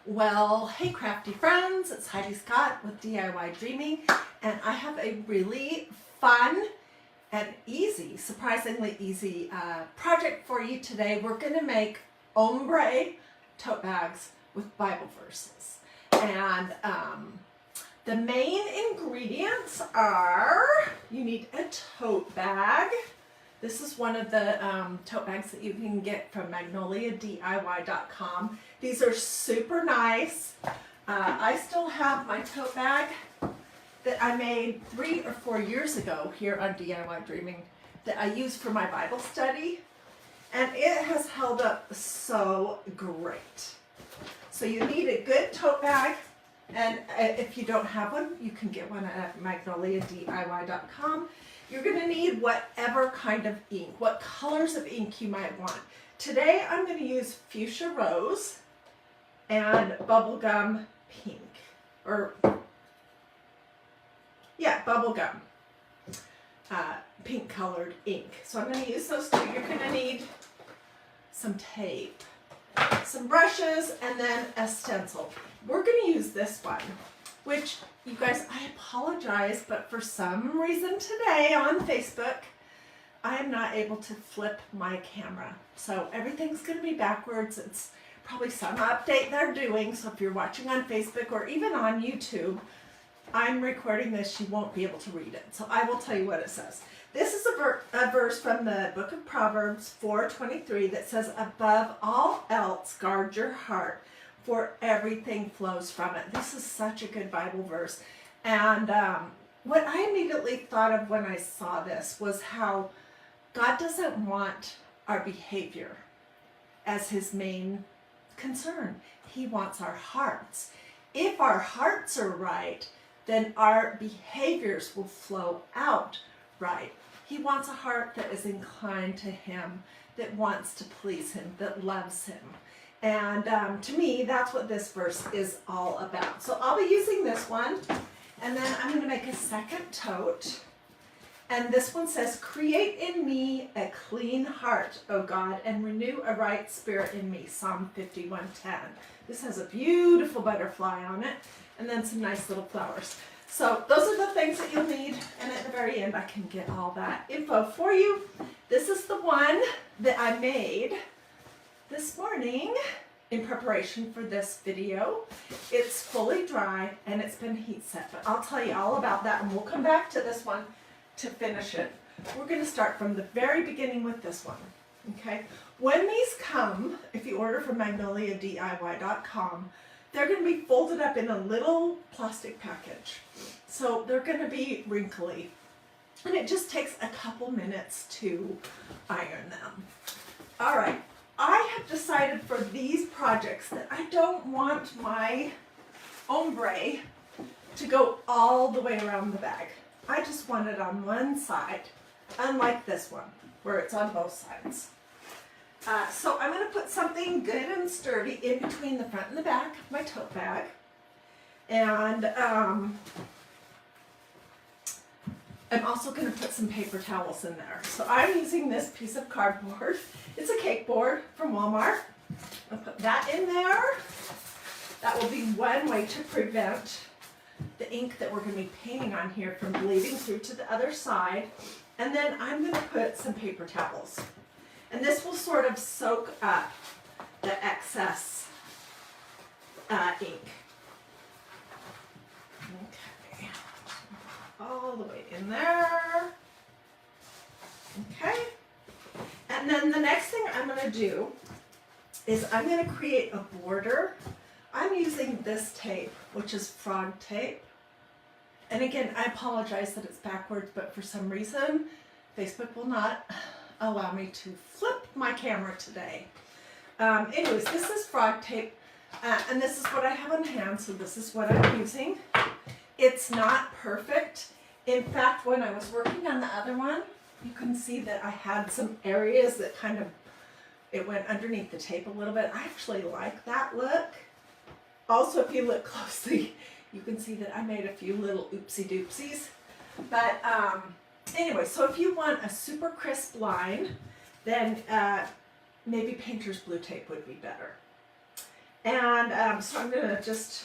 Well, hey crafty friends, it's Hiedi Scott with DiyDreaming, and I have a really fun and easy, surprisingly easy project for you today. We're going to make ombre tote bags with Bible verses. And the main ingredients are, you need a tote bag. This is one of the tote bags that you can get from MagnoliaDIY.com. These are super nice. I still have my tote bag that I made 3 or 4 years ago here on DiyDreaming that I use for my Bible study. And it has held up so great. So you need a good tote bag. And if you don't have one, you can get one at MagnoliaDIY.com. You're going to need whatever kind of ink, what colors of ink you might want. Today I'm going to use Fushia Rose and Bubblegum Pink. Bubblegum pink colored ink. So I'm going to use those two. You're going to need some tape, some brushes, and then a stencil. We're going to use this one, which, you guys, I apologize, but for some reason today on Facebook, I am not able to flip my camera. So everything's going to be backwards. It's probably some update they're doing. So if you're watching on Facebook or even on YouTube, I'm recording this, you won't be able to read it. So I will tell you what it says. This is a verse from the book of Proverbs 4:23 that says, "Above all else, guard your heart, for everything flows from it." This is such a good Bible verse. And what I immediately thought of when I saw this was how God doesn't want our behavior as his main concern. He wants our hearts. If our hearts are right, then our behaviors will flow out right. He wants a heart that is inclined to him, that wants to please him, that loves him. And to me, that's what this verse is all about. So I'll be using this one, and then I'm going to make a second tote. And this one says, "Create in me a clean heart, O God, and renew a right spirit in me." Psalm 51:10. This has a beautiful butterfly on it, and then some nice little flowers. So those are the things that you'll need, and at the very end I can get all that info for you. This is the one that I made this morning in preparation for this video. It's fully dry and it's been heat set, but I'll tell you all about that, and we'll come back to this one to finish it. We're going to start from the very beginning with this one. Okay, when these come, if you order from MagnoliaDIY.com, they're going to be folded up in a little plastic package. So they're going to be wrinkly, and it just takes a couple minutes to iron them. All right, I have decided for these projects that I don't want my ombre to go all the way around the bag. I just want it on one side, unlike this one, where it's on both sides. So I'm going to put something good and sturdy in between the front and the back of my tote bag. And I'm also going to put some paper towels in there. So I'm using this piece of cardboard. It's a cake board from Walmart. I'll put that in there. That will be one way to prevent the ink that we're going to be painting on here from bleeding through to the other side. And then I'm going to put some paper towels. And this will sort of soak up the excess ink. Okay. All the way in there. Okay. And then the next thing I'm going to do is I'm going to create a border. I'm using this tape, which is frog tape. And again, I apologize that it's backwards, but for some reason, Facebook will not allow me to flip my camera today. Anyways, this is frog tape, and this is what I have on hand, so this is what I'm using. It's not perfect. In fact, when I was working on the other one, you can see that I had some areas that kind of, it went underneath the tape a little bit. I actually like that look. Also, if you look closely, you can see that I made a few little oopsie doopsies. But anyway, so if you want a super crisp line, then maybe painter's blue tape would be better. And so I'm gonna just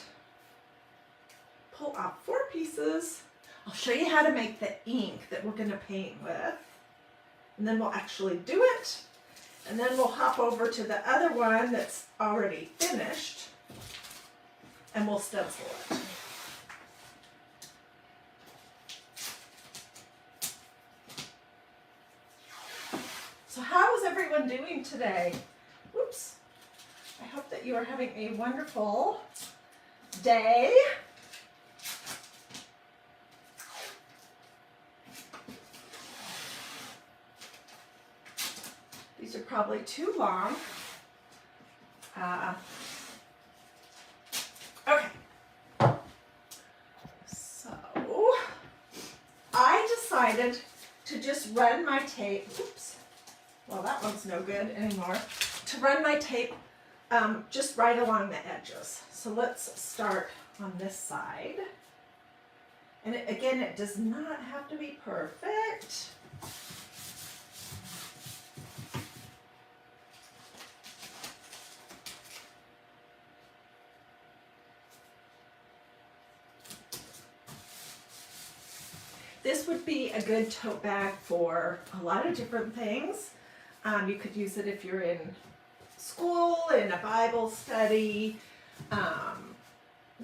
pull out 4 pieces. I'll show you how to make the ink that we're gonna paint with. And then we'll actually do it. And then we'll hop over to the other one that's already finished and we'll stencil it. So how is everyone doing today? Whoops. I hope that you are having a wonderful day. These are probably too long. Okay. So I decided to just run my tape. Oops. Well, that one's no good anymore. To run my tape just right along the edges. So let's start on this side. And again, it does not have to be perfect. This would be a good tote bag for a lot of different things. You could use it if you're in school, in a Bible study.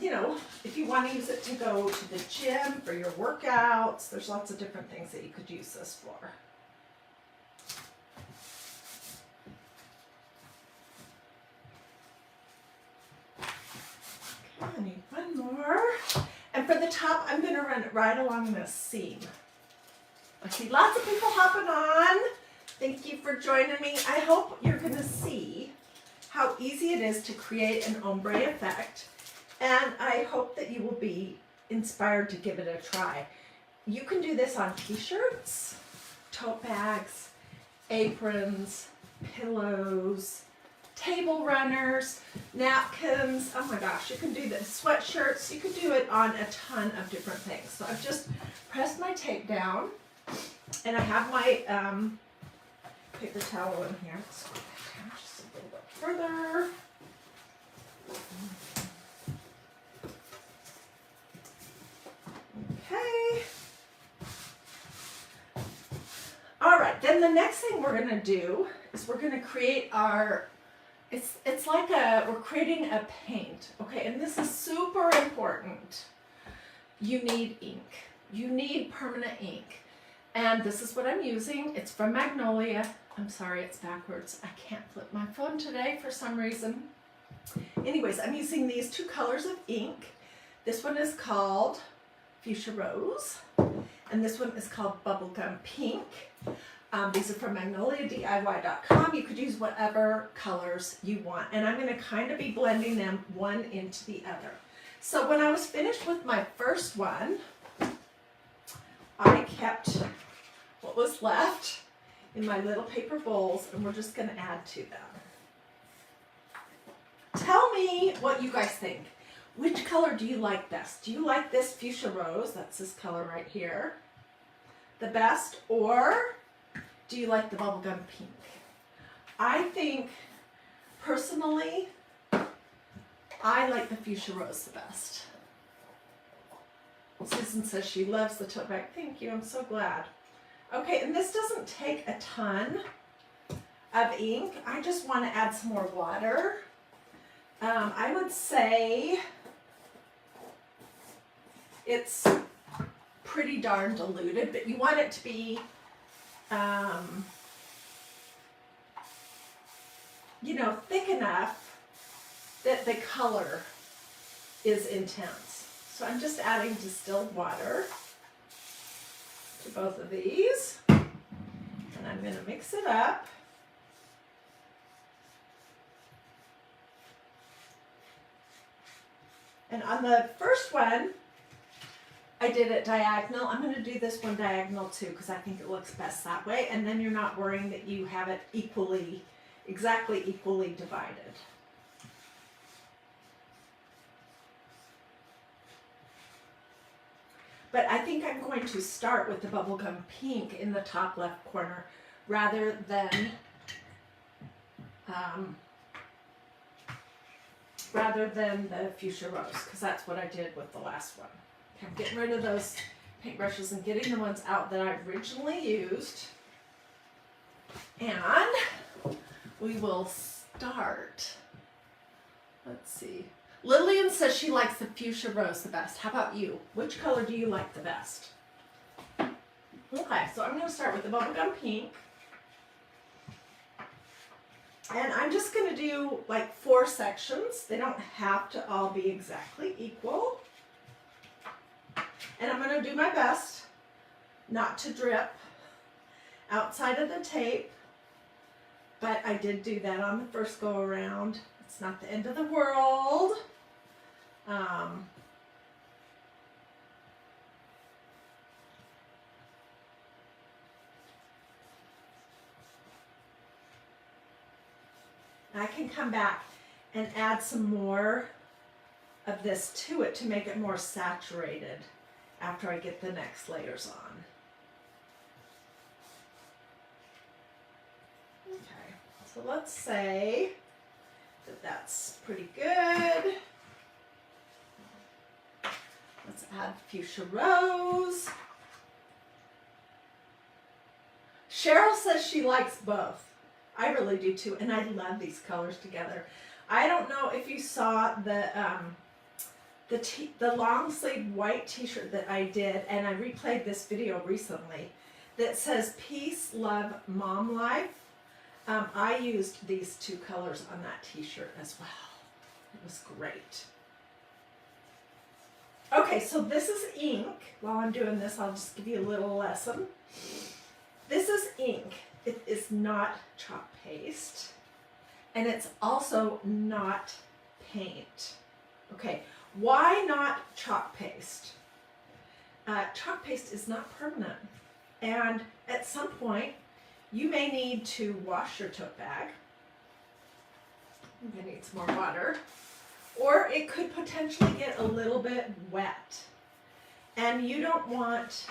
You know, if you want to use it to go to the gym for your workouts, there's lots of different things that you could use this for. Okay, I need one more. And for the top, I'm going to run it right along this seam. I see lots of people hopping on. Thank you for joining me. I hope you're going to see how easy it is to create an ombre effect. And I hope that you will be inspired to give it a try. You can do this on t-shirts, tote bags, aprons, pillows, table runners, napkins. Oh my gosh, you can do this. Sweatshirts, you can do it on a ton of different things. So I've just pressed my tape down and I have my paper towel in here. Let's go down just a little bit further. Okay. All right, then the next thing we're gonna do is we're gonna create our, it's like we're creating a paint, okay? And this is super important. You need ink. You need permanent ink. And this is what I'm using. It's from Magnolia. I'm sorry, it's backwards. I can't flip my phone today for some reason. Anyways, I'm using these 2 colors of ink. This one is called Fuchsia Rose, and this one is called Bubblegum Pink. These are from magnoliadiy.com. You could use whatever colors you want, and I'm going to kind of be blending them one into the other. So when I was finished with my first one, I kept what was left in my little paper bowls, and we're just going to add to them. Tell me what you guys think. Which color do you like best? Do you like this Fuchsia Rose, that's this color right here, the best, or do you like the Bubblegum Pink? I think, personally, I like the Fuchsia Rose the best. Susan says she loves the tote bag. Thank you, I'm so glad. Okay, and this doesn't take a ton of ink. I just want to add some more water. I would say it's pretty darn diluted, but you want it to be, you know, thick enough that the color is intense. So I'm just adding distilled water to both of these, and I'm going to mix it up. And on the first one, I did it diagonal. I'm going to do this one diagonal too because I think it looks best that way, and then you're not worrying that you have it exactly equally divided. But I think I'm going to start with the Bubblegum Pink in the top left corner rather than rather than the fuchsia rose, because that's what I did with the last one. Okay, I'm getting rid of those paintbrushes and getting the ones out that I originally used. And we will start. Let's see. Lillian says she likes the fuchsia rose the best. How about you? Which color do you like the best? Okay, so I'm going to start with the bubblegum pink. And I'm just going to do like 4 sections. They don't have to all be exactly equal. And I'm going to do my best not to drip outside of the tape. But I did do that on the first go around. It's not the end of the world. I can come back and add some more of this to it to make it more saturated after I get the next layers on. Okay, so let's say that that's pretty good. Let's add fuchsia rose. Cheryl says she likes both. I really do too, and I love these colors together. I don't know if you saw the long sleeve white t-shirt that I did, and I replayed this video recently that says Peace, Love, Mom Life. I used these 2 colors on that t-shirt as well. It was great. Okay, so this is ink. While I'm doing this, I'll just give you a little lesson. This is ink. It is not chalk paste, and it's also not paint. Okay, why not chalk paste? Chalk paste is not permanent, and at some point you may need to wash your tote bag. I'm gonna need some more water, or it could potentially get a little bit wet, and you don't want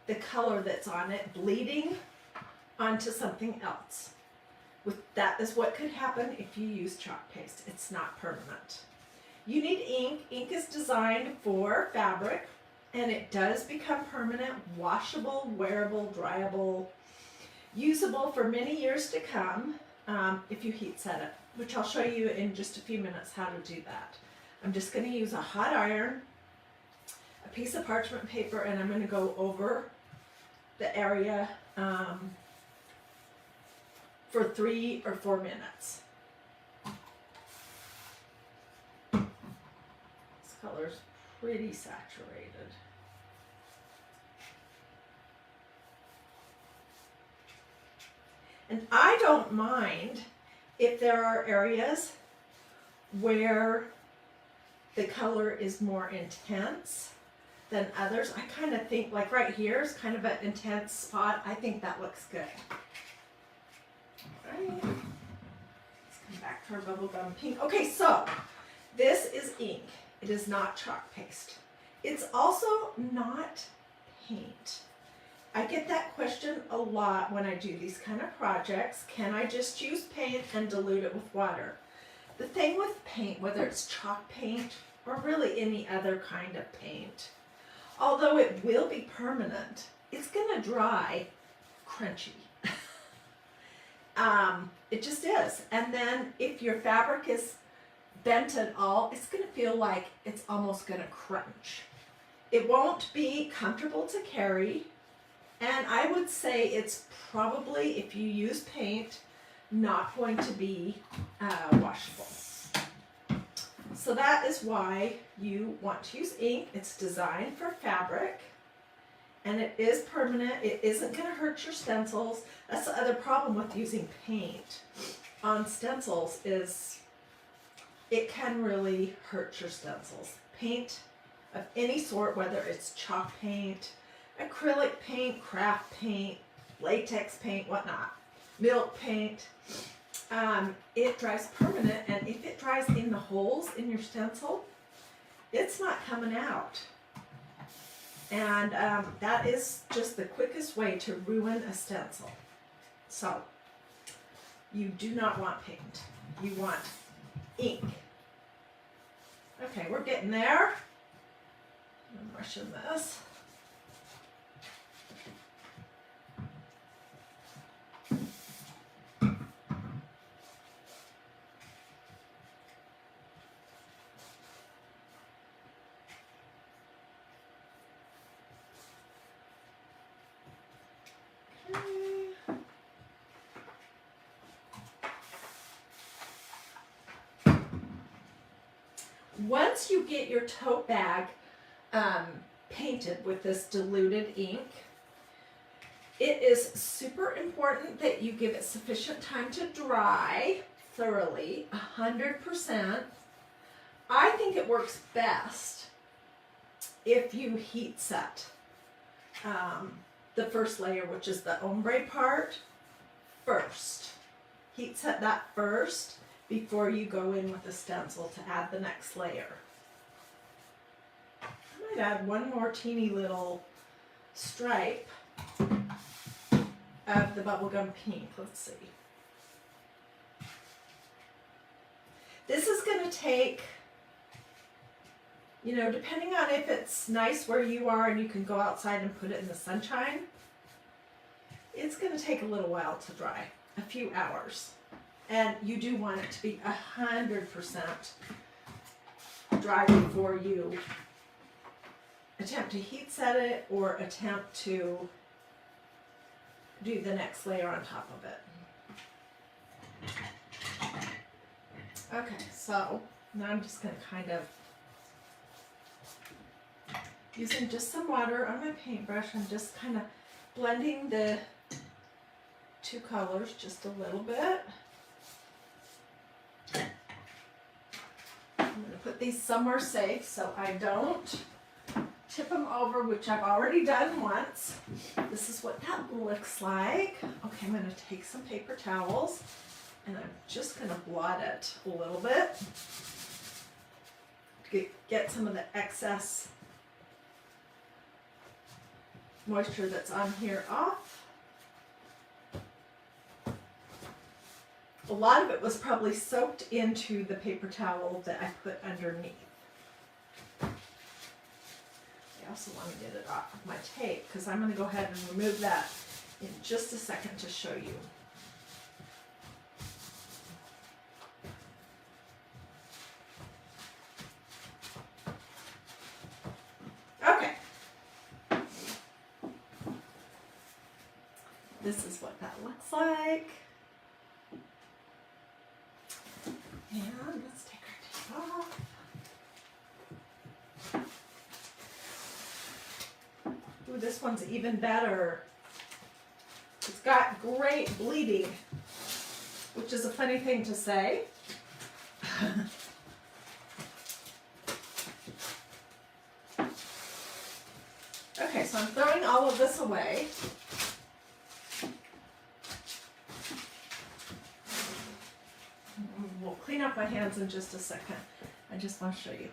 the color that's on it bleeding onto something else. That is what could happen if you use chalk paste. It's not permanent. You need ink. Ink is designed for fabric, and it does become permanent, washable, wearable, dryable, usable for many years to come if you heat set it, which I'll show you in just a few minutes how to do that. I'm just going to use a hot iron, a piece of parchment paper, and I'm going to go over the area for 3 or 4 minutes. This color's pretty saturated. And I don't mind if there are areas where the color is more intense than others. I kind of think, like right here is kind of an intense spot. I think that looks good. All right. Let's come back to our bubblegum pink. Okay, so this is ink. It is not chalk paste. It's also not paint. I get that question a lot when I do these kind of projects. Can I just use paint and dilute it with water? The thing with paint, whether it's chalk paint or really any other kind of paint, although it will be permanent, it's going to dry crunchy. It just is. And then if your fabric is bent at all, it's going to feel like it's almost going to crunch. It won't be comfortable to carry. And I would say it's probably, if you use paint, not going to be washable. So that is why you want to use ink. It's designed for fabric, and it is permanent. It isn't going to hurt your stencils. That's the other problem with using paint on stencils, is it can really hurt your stencils. Paint of any sort, whether it's chalk paint, acrylic paint, craft paint, latex paint, whatnot, milk paint, it dries permanent, and if it dries in the holes in your stencil, it's not coming out. And that is just the quickest way to ruin a stencil. So you do not want paint. You want ink. Okay, we're getting there. I'm brushing this. Once you get your tote bag painted with this diluted ink, it is super important that you give it sufficient time to dry thoroughly, 100%. I think it works best if you heat set the first layer, which is the ombre part, first. Heat set that first before you go in with the stencil to add the next layer. I might add one more teeny little stripe of the bubblegum pink. Let's see. This is going to take, you know, depending on if it's nice where you are and you can go outside and put it in the sunshine, it's going to take a little while to dry, a few hours. And you do want it to be 100% dry before you attempt to heat set it or attempt to do the next layer on top of it. Okay, so now I'm just going to kind of, using just some water on my paintbrush, I'm just kind of blending the two colors just a little bit. I'm going to put these somewhere safe so I don't tip them over, which I've already done once. This is what that looks like. Okay, I'm going to take some paper towels and I'm just going to blot it a little bit to get some of the excess moisture that's on here off. A lot of it was probably soaked into the paper towel that I put underneath. I also want to get it off of my tape because I'm going to go ahead and remove that in just a second to show you. Okay. This is what that looks like. And let's take our tape off. Ooh, this one's even better. It's got great bleeding, which is a funny thing to say. Okay, so I'm throwing all of this away. We'll clean up my hands in just a second. I just want to show you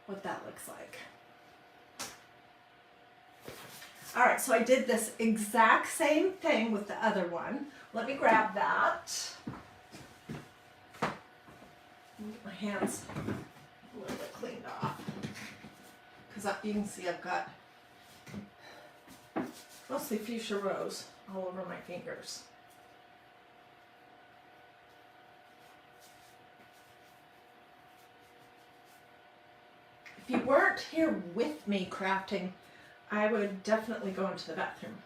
what that looks like. All right, so I did this exact same thing with the other one. Let me grab that. Get my hands a little bit cleaned off. Because you can see I've got mostly fuchsia rose all over my fingers. If you weren't here with me crafting, I would definitely go into the bathroom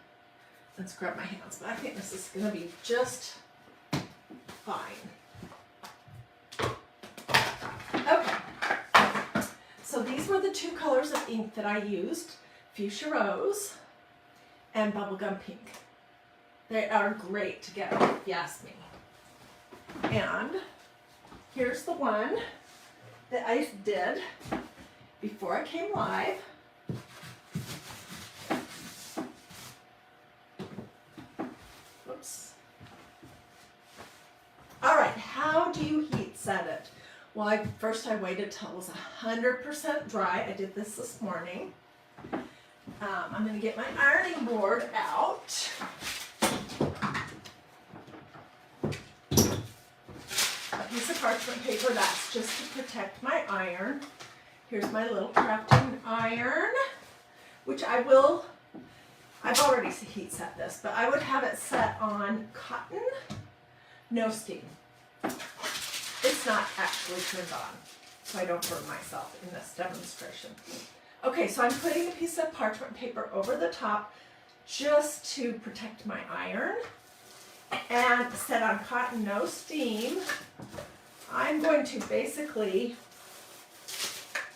and scrub my hands, but I think this is going to be just fine. Okay, so these were the two colors of ink that I used, fuchsia rose and bubblegum pink. They are great together, if you ask me. And here's the one that I did before I came live. Whoops. All right, how do you heat set it? Well, first I waited till it was 100% dry. I did this morning. I'm going to get my ironing board out. A piece of parchment paper, that's just to protect my iron. Here's my little crafting iron, which I've already heat set this, but I would have it set on cotton, no steam. It's not actually turned on, so I don't burn myself in this demonstration. Okay, so I'm putting a piece of parchment paper over the top just to protect my iron, and set on cotton, no steam. I'm going to basically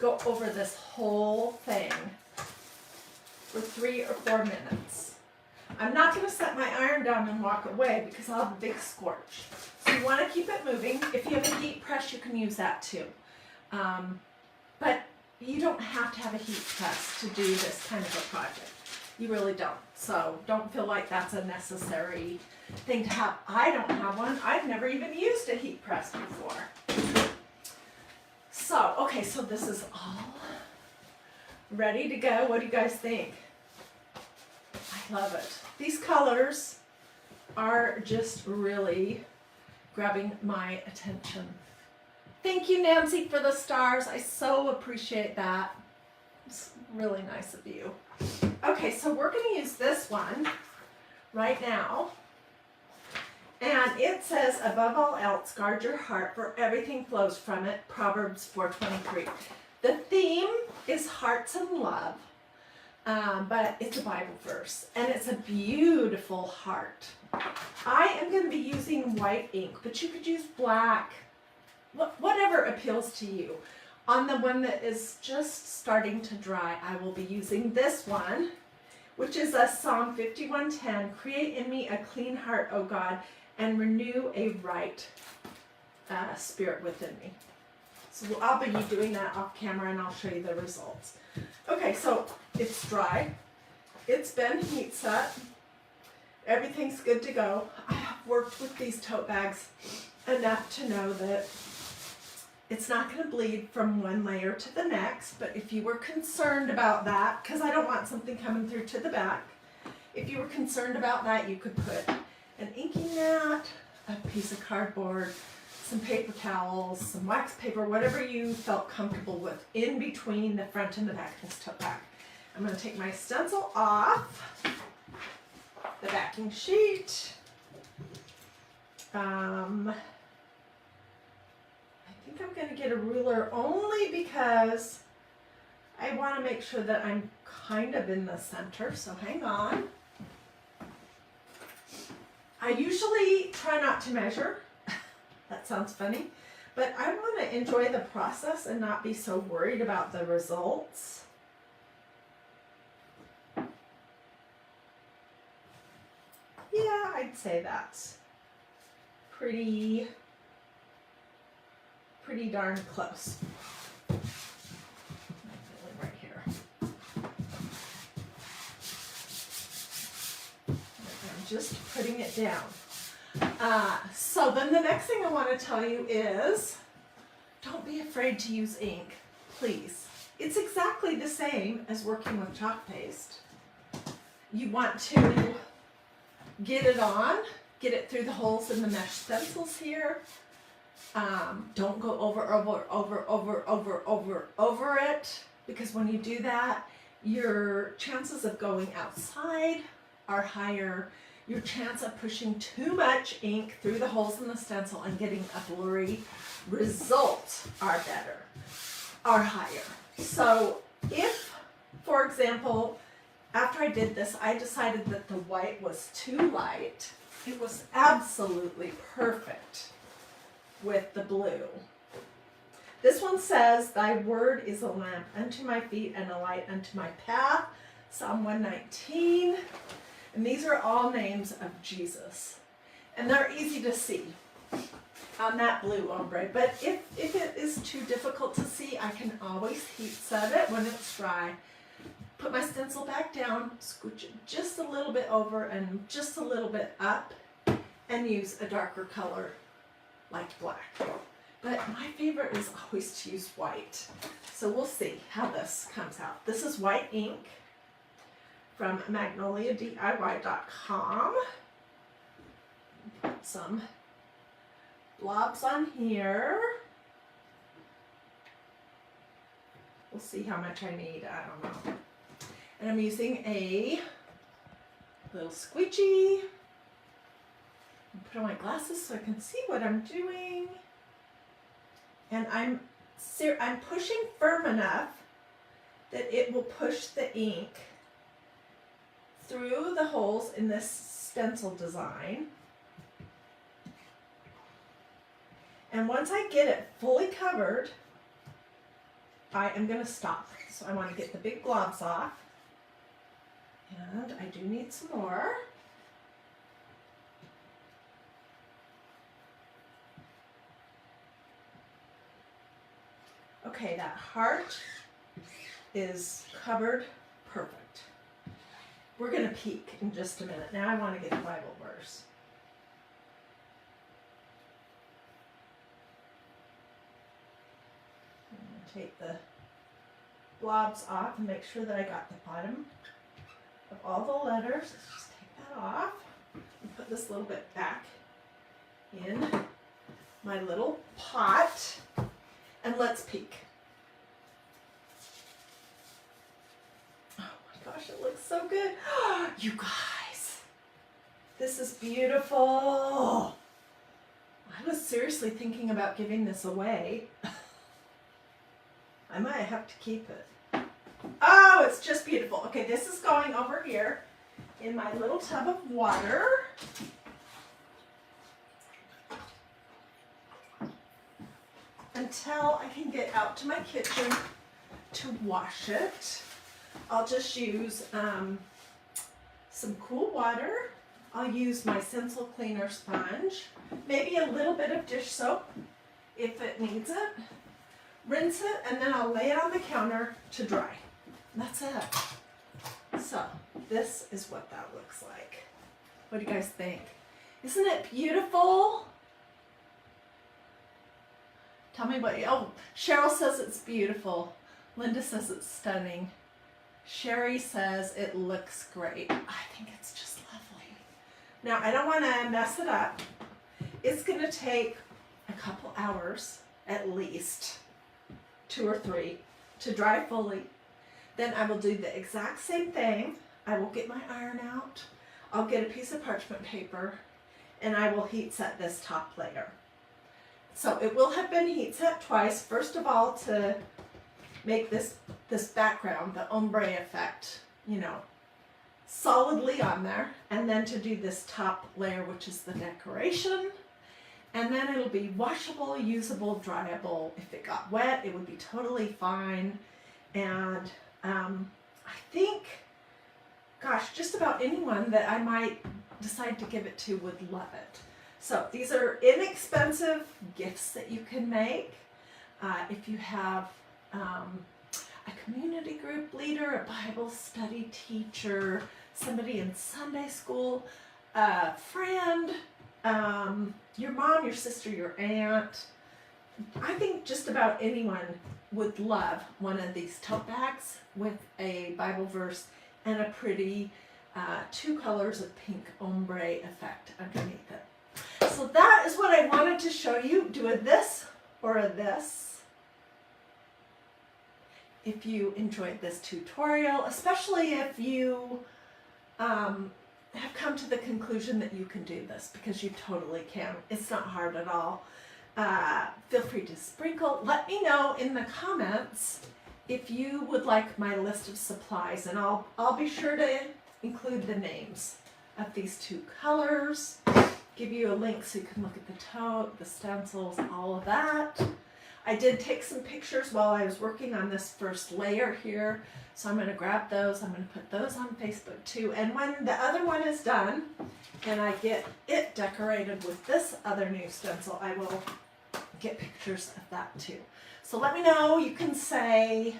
go over this whole thing for 3 or 4 minutes. I'm not going to set my iron down and walk away because I'll have a big scorch. So you want to keep it moving. If you have a heat press, you can use that too. But you don't have to have a heat press to do this kind of a project. You really don't. So don't feel like that's a necessary thing to have. I don't have one. I've never even used a heat press before. So, okay, so this is all ready to go. What do you guys think? I love it. These colors are just really grabbing my attention. Thank you, Nancy, for the stars. I so appreciate that. It's really nice of you. Okay, so we're going to use this one right now. And it says, above all else, guard your heart, for everything flows from it. Proverbs 4:23. The theme is hearts and love, but it's a Bible verse, and it's a beautiful heart. I am going to be using white ink, but you could use black, whatever appeals to you. On the one that is just starting to dry, I will be using this one, which is a Psalm 51:10. Create in me a clean heart, O God, and renew a right spirit within me. So I'll be doing that off camera, and I'll show you the results. Okay, so it's dry. It's been heat set. Everything's good to go. I have worked with these tote bags enough to know that it's not going to bleed from one layer to the next, but if you were concerned about that, because I don't want something coming through to the back, if you were concerned about that, you could put an inking mat, a piece of cardboard, some paper towels, some wax paper, whatever you felt comfortable with in between the front and the back of this tote bag. I'm going to take my stencil off the backing sheet. I think I'm going to get a ruler only because I want to make sure that I'm kind of in the center, so hang on. I usually try not to measure. That sounds funny, but I want to enjoy the process and not be so worried about the results. Yeah, I'd say that's pretty darn close. Right here. I'm just putting it down. So then the next thing I want to tell you is, don't be afraid to use ink, please. It's exactly the same as working with chalk paste. You want to get it on, get it through the holes in the mesh stencils here. Don't go over it, because when you do that, your chances of going outside are higher. Your chance of pushing too much ink through the holes in the stencil and getting a blurry result are higher. So if, for example, after I did this, I decided that the white was too light, it was absolutely perfect with the blue. This one says, thy word is a lamp unto my feet and a light unto my path. Psalm 119. And these are all names of Jesus. And they're easy to see on that blue ombre. But if it is too difficult to see, I can always heat set it when it's dry. Put my stencil back down, scooch it just a little bit over and just a little bit up, and use a darker color like black. But my favorite is always to use white. So we'll see how this comes out. This is white ink from magnoliadiy.com. Put some blobs on here. We'll see how much I need, I don't know. And I'm using a little squeegee. Put on my glasses so I can see what I'm doing. And I'm pushing firm enough that it will push the ink through the holes in this stencil design. And once I get it fully covered, I am going to stop. So I want to get the big globs off. And I do need some more. Okay, that heart is covered perfect. We're going to peek in just a minute. Now I want to get the Bible verse. I'm going to take the blobs off and make sure that I got the bottom of all the letters. Let's just take that off and put this little bit back in my little pot. And let's peek. Oh my gosh, it looks so good. You guys, this is beautiful. I was seriously thinking about giving this away. I might have to keep it. Oh, it's just beautiful. Okay, this is going over here in my little tub of water. Until I can get out to my kitchen to wash it. I'll just use some cool water. I'll use my stencil cleaner sponge, maybe a little bit of dish soap if it needs it. Rinse it, and then I'll lay it on the counter to dry. That's it. So this is what that looks like. What do you guys think? Isn't it beautiful? Tell me what, oh, Cheryl says it's beautiful. Linda says it's stunning. Sherry says it looks great. I think it's just lovely. Now, I don't want to mess it up. It's going to take a couple hours, at least, 2 or 3, to dry fully. Then I will do the exact same thing. I will get my iron out. I'll get a piece of parchment paper, and I will heat set this top layer. So it will have been heat set twice. First of all, to make this background, the ombre effect, you know, solidly on there. And then to do this top layer, which is the decoration. And then it'll be washable, usable, dryable. If it got wet, it would be totally fine. And I think, gosh, just about anyone that I might decide to give it to would love it. So these are inexpensive gifts that you can make. If you have a community group leader, a Bible study teacher, somebody in Sunday school, a friend, your mom, your sister, your aunt, I think just about anyone would love one of these tote bags with a Bible verse and a pretty 2 colors of pink ombre effect underneath it. So that is what I wanted to show you. Do a this or a this. If you enjoyed this tutorial, especially if you have come to the conclusion that you can do this, because you totally can. It's not hard at all. Feel free to sprinkle. Let me know in the comments if you would like my list of supplies, and I'll be sure to include the names of these 2 colors. Give you a link so you can look at the tote, the stencils, all of that. I did take some pictures while I was working on this first layer here, so I'm going to grab those. I'm going to put those on Facebook too. And when the other one is done and I get it decorated with this other new stencil, I will get pictures of that too. So let me know. You can say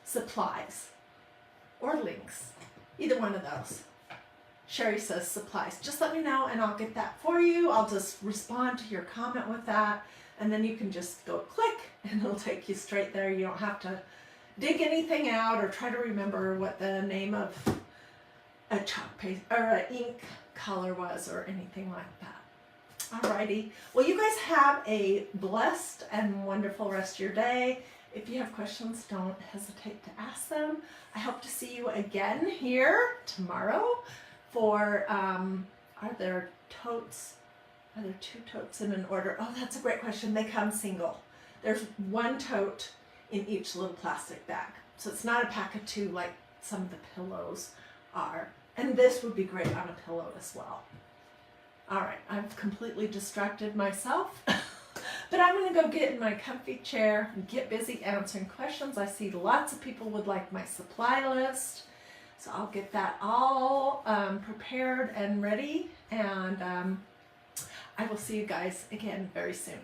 supplies or links, either one of those. Sherry says supplies. Just let me know and I'll get that for you. I'll just respond to your comment with that, and then you can just go click and it'll take you straight there. You don't have to dig anything out or try to remember what the name of a chalk paste or an ink color was or anything like that. Alrighty. Well, you guys have a blessed and wonderful rest of your day, If you have questions, don't hesitate to ask them. I hope to see you again here tomorrow for, are there totes? Are there 2 totes in an order? Oh, that's a great question. They come single. There's 1 tote in each little plastic bag. So it's not a pack of 2 like some of the pillows are. And this would be great on a pillow as well. All right, I've completely distracted myself. But I'm going to go get in my comfy chair and get busy answering questions. I see lots of people would like my supply list. So I'll get that all prepared and ready. And I will see you guys again very soon.